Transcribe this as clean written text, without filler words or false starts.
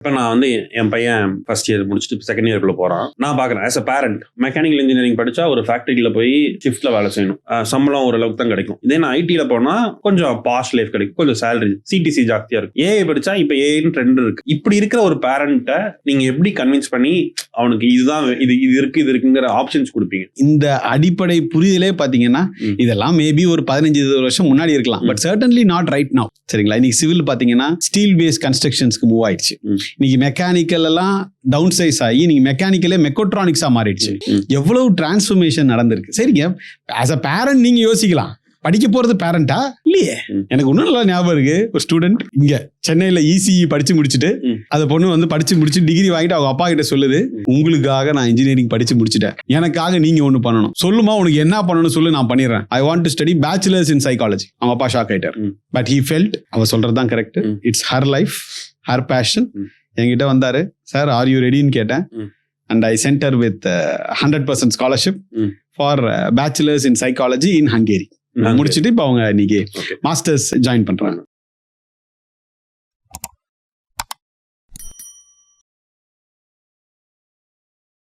இப்போ நான் வந்து என் பையன் ஃபர்ஸ்ட் இயர் முடிச்சுட்டு செகண்ட் இயர்க்குள்ள போறான். நான் பாக்குறேன் as a parent, mechanical engineering படிச்சா ஒரு ஃபேக்டரியில போய் ஷிஃப்ட்ல வேலை செய்யணும், சம்பளம் ஓரளவுக்கு தான் கிடைக்கும். இதே நான் ஐடியில போனா கொஞ்சம் பாஸ்ட் லைஃப் கிடைக்கும், கொஞ்சம் சேலரி சிடிசி ஜாஸ்தியா இருக்கும். ஏஐ படிச்சா இப்ப ஏஐன்னு ட்ரெண்ட் இருக்கு. இப்படி இருக்கிற ஒரு பேரண்ட்டை நீங்க எப்படி கன்வின்ஸ் பண்ணி அவனுக்கு இதுதான் இது இது இருக்குங்கிற ஆப்ஷன்ஸ் கொடுப்பீங்க? இந்த அடிப்படை புரிதலே பாத்தீங்கன்னா இதெல்லாம் மேபி ஒரு 15-20 வருஷம் முன்னாடி இருக்கலாம், but certainly not right now. சரிங்களா? இன்னைக்கு சிவில் பாத்தீங்கன்னா ஸ்டீல் பேஸ் கன்ஸ்ட்ரக்ஷன்ஸ்க்கு மூவ் ஆயிடுச்சு. இன்னைக்கு மெக்கானிக்கல் எல்லாம் டவுன் சைஸ் ஆகி நீங்க மெக்கானிக்கலே மெக்கோட்ரானிக்ஸா மாறிடுச்சு. எவ்வளவு டிரான்ஸ்ஃபர்மேஷன் நடந்திருக்கு. சரிங்க, ஆஸ் அ பேரண்ட் நீங்க யோசிக்கலாம், படிக்க போறது பேரண்டா இல்லையே. எனக்கு ஒன்றும் நல்லா ஞாபகம் இருக்கு, ஒரு ஸ்டூடெண்ட் இங்க சென்னையில இசிஇ படிச்சு முடிச்சுட்டு அந்த பொண்ணு வந்து படிச்சு முடிச்சு டிகிரி வாங்கிட்டு அவங்க அப்பா கிட்ட சொல்லுது, உங்களுக்காக நான் இன்ஜினியரிங் படிச்சு முடிச்சுட்டேன், எனக்காக நீங்க ஒண்ணு பண்ணணும், சொல்லுமா உனக்கு என்ன பண்ணணும் சொல்லு, நான் பண்ணிடுறேன். I want to study bachelors in psychology. அவங்க அப்பா ஷாக் ஆயிட்டார். பட் ஹி ஃபெல்ட் அவ சொல்றதுதான் correct, it's her life, her passion. என்கிட்ட வந்தாரு, சார் ஆர் யூ ரெடின்னு கேட்டேன். And I sent her with 100% scholarship for bachelor's in psychology in Hungary. முடிச்சுட்டு இப்போ அவங்க இன்னைக்கு மாஸ்டர்ஸ் ஜாயின் பண்றாங்க.